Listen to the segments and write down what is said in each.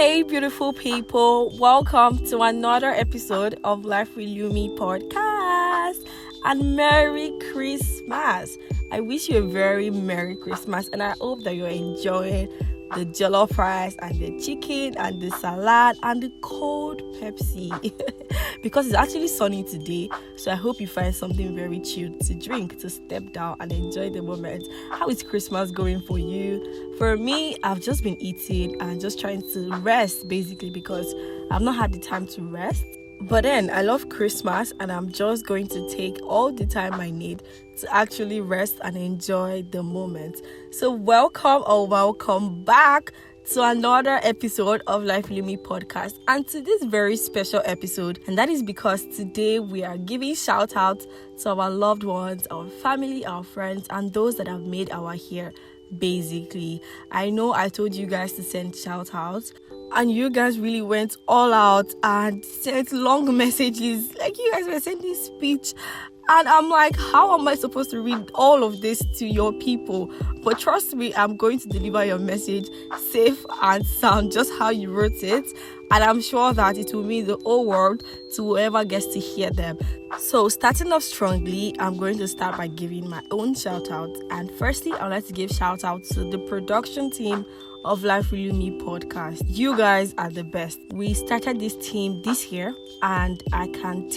Hey, beautiful people, welcome to another episode of Life with Lumi podcast. And Merry Christmas! I wish you a very Merry Christmas, and I hope that you're enjoying the jollof rice and the chicken and the salad and the cold Pepsi because it's actually sunny today. So I hope you find something very chilled to drink, to step down and enjoy the moment. How is Christmas going for you? For me, I've just been eating and just trying to rest basically because I've not had the time to rest. But then I love Christmas and I'm just going to take all the time I need to actually rest and enjoy the moment. So welcome back to another episode of Life Lumi podcast, and to this very special episode, and that is because today we are giving shout out to our loved ones, our family, our friends, and those that have made our year. Basically, I know I told you guys to send shout outs, and you guys really went all out and sent long messages. Like, you guys were sending speech, and I'm like, how am I supposed to read all of this to your people? But trust me, I'm going to deliver your message safe and sound, just how you wrote it, and I'm sure that it will mean the whole world to whoever gets to hear them. So starting off strongly, I'm going to start by giving my own shout out. And firstly, I'd like to give shout out to the production team of Life with Lumi podcast. You guys are the best. We started this team this year, and I can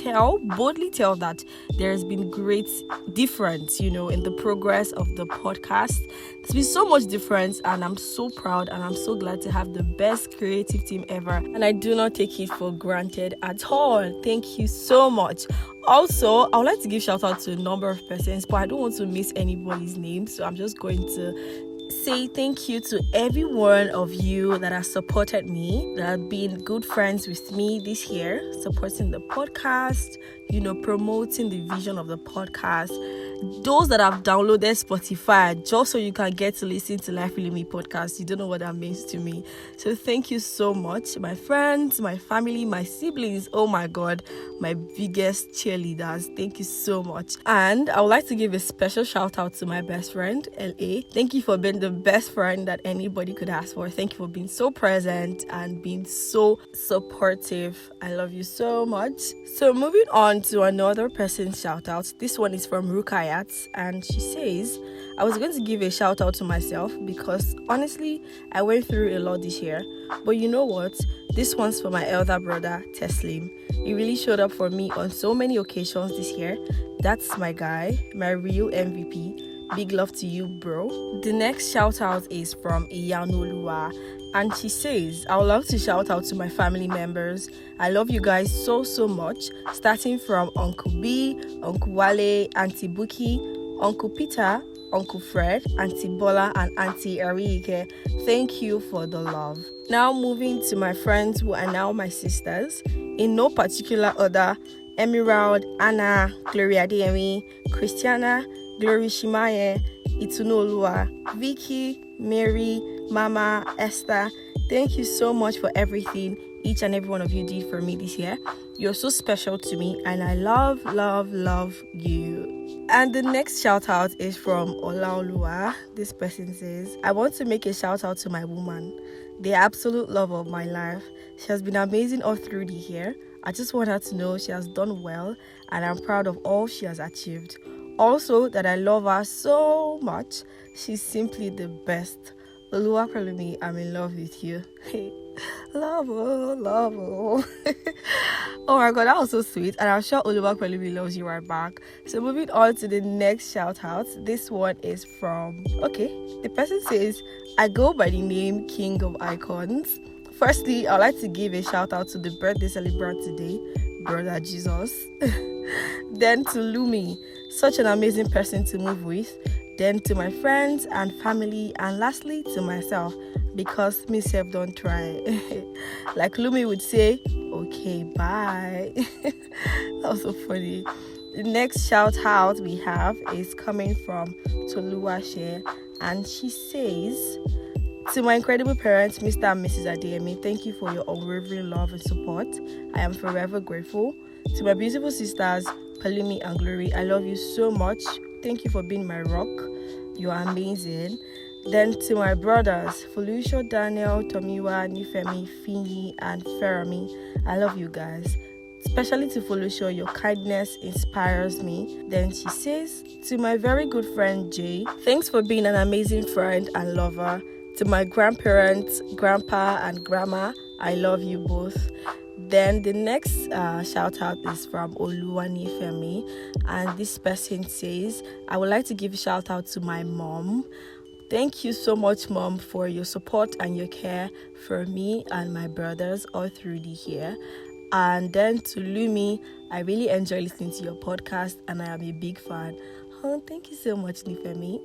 boldly tell that there has been great difference, in the progress of the podcast. There's been so much difference, and I'm so proud and I'm so glad to have the best creative team ever. And I do not take it for granted at all. Thank you so much. Also, I would like to give shout out to a number of persons, but I don't want to miss anybody's name, so I'm just going to say thank you to every one of you that has supported me, that have been good friends with me this year, supporting the podcast, promoting the vision of the podcast. Those that have downloaded Spotify just so you can get to listen to Life with Me podcast. You don't know what that means to me. So thank you so much. My friends, my family, my siblings, oh my God, my biggest cheerleaders. Thank you so much. And I would like to give a special shout out to my best friend, LA. Thank you for being the best friend that anybody could ask for. Thank you for being so present and being so supportive. I love you so much. So moving on to another person's shout out. This one is from Rukayat, and she says, I was going to give a shout out to myself because honestly, I went through a lot this year. But you know what? This one's for my elder brother, Teslim. He really showed up for me on so many occasions this year. That's my guy, my real MVP. Big love to you, bro. The next shout out is from Iyanolua, and she says, I would love to shout out to my family members. I love you guys so much, starting from Uncle B, Uncle Wale, Auntie Buki, Uncle Peter, Uncle Fred, Auntie Bola, and Auntie Ariike. Thank you for the love. Now moving to my friends who are now my sisters, in no particular order: Emerald, Anna, Gloria Adeyemi, Christiana, Glory Shimaye, Itunolua, Vicky, Mary, Mama, Esther. Thank you so much for everything each and every one of you did for me this year. You're so special to me, and I love you. And the next shout out is from Olaoluwa. This person says, I want to make a shout out to my woman, the absolute love of my life. She has been amazing all through the year. I just want her to know she has done well, and I'm proud of all she has achieved. Also, that I love her so much. She's simply the best. Oluwapelumi, I'm in love with you. Love. Oh my God, that was so sweet. And I'm sure Oluwapelumi loves you right back. So moving on to the next shout out. This one is from, the person says, I go by the name King of Icons. Firstly, I'd like to give a shout out to the birthday celebrant today, Brother Jesus. Then to Lumi, such an amazing person to move with. Then to my friends and family, and lastly to myself, because myself don't try. Like Lumi would say, okay, bye. That was so funny. The next shout out we have is coming from Toluwashe, and she says, to my incredible parents, Mr. and Mrs. Adeyemi, thank you for your unwavering love and support. I am forever grateful. To my beautiful sisters, Palumi and Glory, I love you so much. Thank you for being my rock. You are amazing. Then to my brothers, Felicia, Daniel, Tomiwa, Nifemi, Finyi, and Ferami, I love you guys. Especially to Felicia, your kindness inspires me. Then she says, to my very good friend Jay, thanks for being an amazing friend and lover. To my grandparents, grandpa and grandma, I love you both. Then the next shout out is from Oluwani Femi, and this person says, I would like to give a shout out to my mom. Thank you so much, Mom, for your support and your care for me and my brothers all through the year. And then to Lumi, I really enjoy listening to your podcast and I am a big fan. Oh, thank you so much, Nifemi.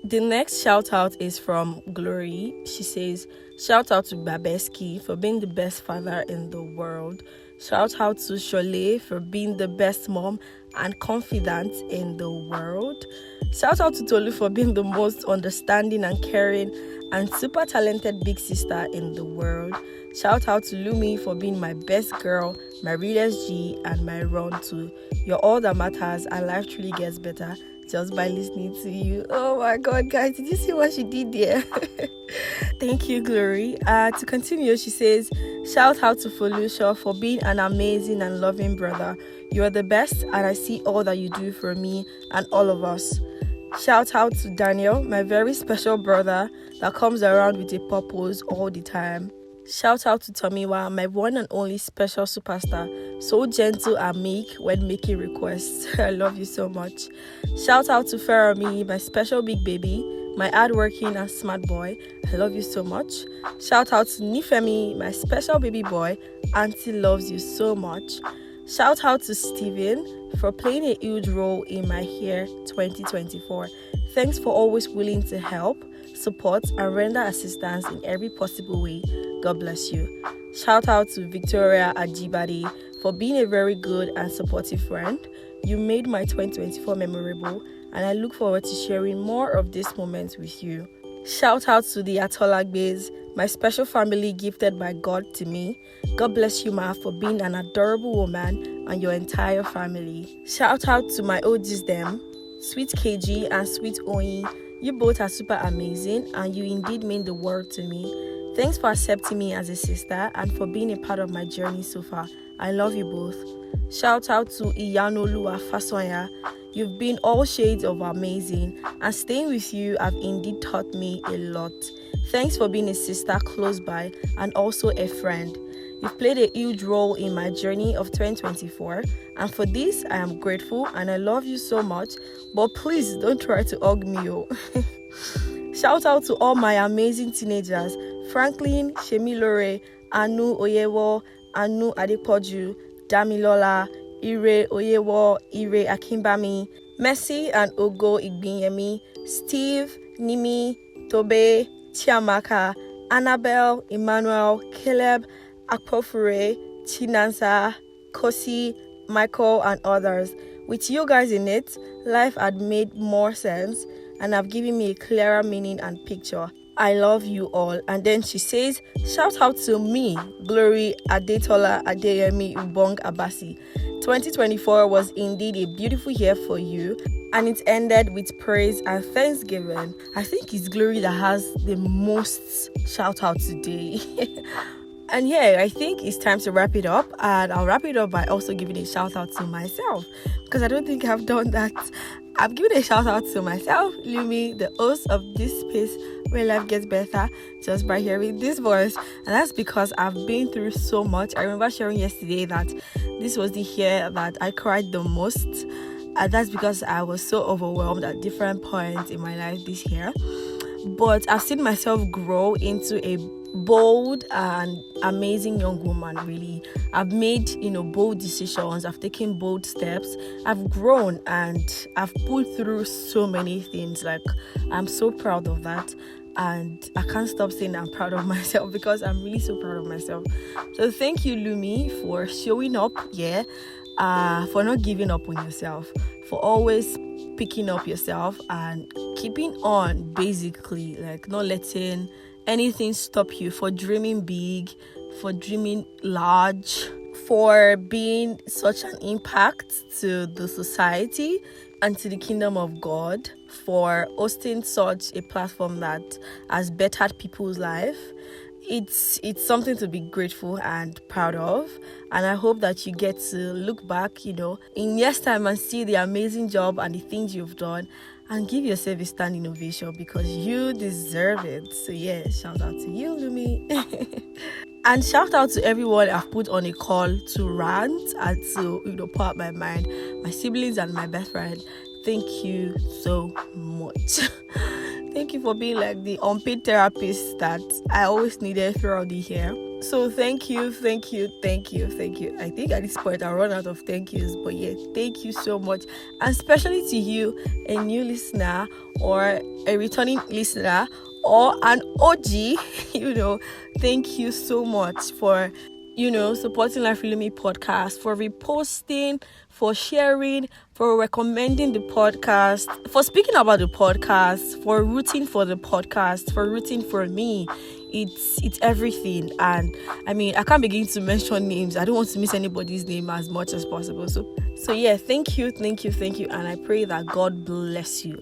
The next shout out is from Glory. She says, shout out to Babeski for being the best father in the world. Shout out to Shole for being the best mom and confidant in the world. Shout out to Tolu for being the most understanding and caring and super talented big sister in the world. Shout out to Lumi for being my best girl, my realest G, and my run to. You're all that matters, and life truly gets better just by listening to you. Oh my God, guys, did you see what she did there? Thank you, Glory. To continue, she says, shout out to Felicia for being an amazing and loving brother. You are the best, and I see all that you do for me and all of us. Shout out to Daniel, my very special brother that comes around with a purpose all the time. Shout out to Tomiwa, my one and only special superstar, so gentle and meek when making requests. I love you so much. Shout out to Ferami, my special big baby, my hardworking and smart boy. I love you so much. Shout out to Nifemi, my special baby boy. Auntie loves you so much. Shout out to Steven for playing a huge role in my year 2024. Thanks for always willing to help, support, and render assistance in every possible way. God bless you. Shout out to Victoria Ajibade for being a very good and supportive friend. You made my 2024 memorable, and I look forward to sharing more of these moments with you. Shout out to the Atolagbe's, my special family gifted by God to me. God bless you, Ma, for being an adorable woman and your entire family. Shout out to my OGs them, Sweet KG and Sweet Oyi. You both are super amazing and you indeed mean the world to me. Thanks for accepting me as a sister and for being a part of my journey so far. I love you both. Shout out to Iyanolu Afasonya. You've been all shades of amazing, and staying with you have indeed taught me a lot. Thanks for being a sister close by and also a friend. You've played a huge role in my journey of 2024, and for this I am grateful and I love you so much, but please don't try to hug me. Shout out to all my amazing teenagers, Franklin, Shemilore, Anu Oyewo, Anu Adepoju, Damilola, Ire Oyewo, Ire Akimbami, Messi and Ogo Igbinyemi, Steve, Nimi, Tobe, Chiamaka, Annabelle, Emmanuel, Caleb, Akpofure, Chinansa, Kosi, Michael, and others. With you guys in it, life had made more sense and have given me a clearer meaning and picture. I love you all. And then she says, shout out to me, Glory Adetola Adeyemi Ubong Abasi. 2024 was indeed a beautiful year for you, and it ended with praise and thanksgiving. I think it's Glory that has the most shout out today. And yeah, I think it's time to wrap it up, and I'll wrap it up by also giving a shout out to myself, because I don't think I've done that. I've given a shout out to myself, Lumi, the host of this space where life gets better just by hearing this voice. And that's because I've been through so much. I remember sharing yesterday that this was the year that I cried the most, and that's because I was so overwhelmed at different points in my life this year. But I've seen myself grow into a bold and amazing young woman. Really, I've made bold decisions, I've taken bold steps, I've grown, and I've pulled through so many things. Like, I'm so proud of that, and I can't stop saying I'm proud of myself because I'm really so proud of myself. So thank you, Lumi, for showing up, for not giving up on yourself, for always picking up yourself and keeping on, basically, like not letting anything stop you, for dreaming big, for dreaming large, for being such an impact to the society and to the kingdom of God, for hosting such a platform that has bettered people's life. It's something to be grateful and proud of, and I hope that you get to look back, in years' time and see the amazing job and the things you've done, and give yourself a standing ovation because you deserve it. So yeah, shout out to you, Lumi. And shout out to everyone I've put on a call to rant and to pour out my mind, my siblings and my best friend. Thank you so much. Thank you for being like the unpaid therapist that I always needed throughout the year. So thank you. I think at this point I run out of thank yous, but yeah, thank you so much. And especially to you, a new listener or a returning listener or an OG, thank you so much for supporting Life With Me podcast, for reposting, for sharing, for recommending the podcast, for speaking about the podcast, for rooting for the podcast, for rooting for me. It's everything. And I mean, I can't begin to mention names. I don't want to miss anybody's name as much as possible. So yeah, thank you. And I pray that God bless you,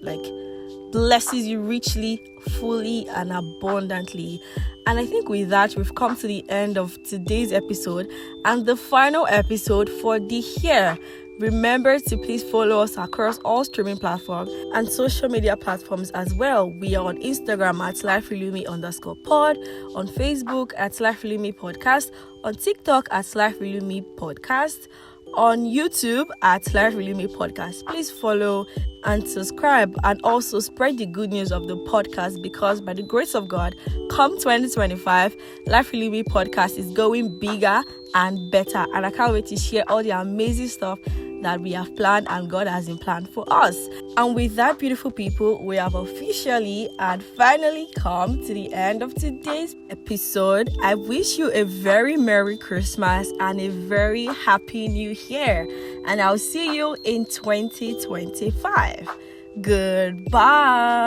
blesses you richly, fully, and abundantly. And I think with that, we've come to the end of today's episode and the final episode for the year. Remember to please follow us across all streaming platforms and social media platforms as well. We are on Instagram at liferelume_pod, on Facebook at liferelume podcast, on TikTok at liferelume podcast, on YouTube at Life With Me podcast. Please follow and subscribe, and also spread the good news of the podcast, because by the grace of God, come 2025, Life With Me podcast is going bigger and better, and I can't wait to share all the amazing stuff that we have planned and God has in plan for us. And with that, beautiful people, we have officially and finally come to the end of today's episode. I wish you a very Merry Christmas and a very Happy New Year, and I'll see you in 2025. Goodbye.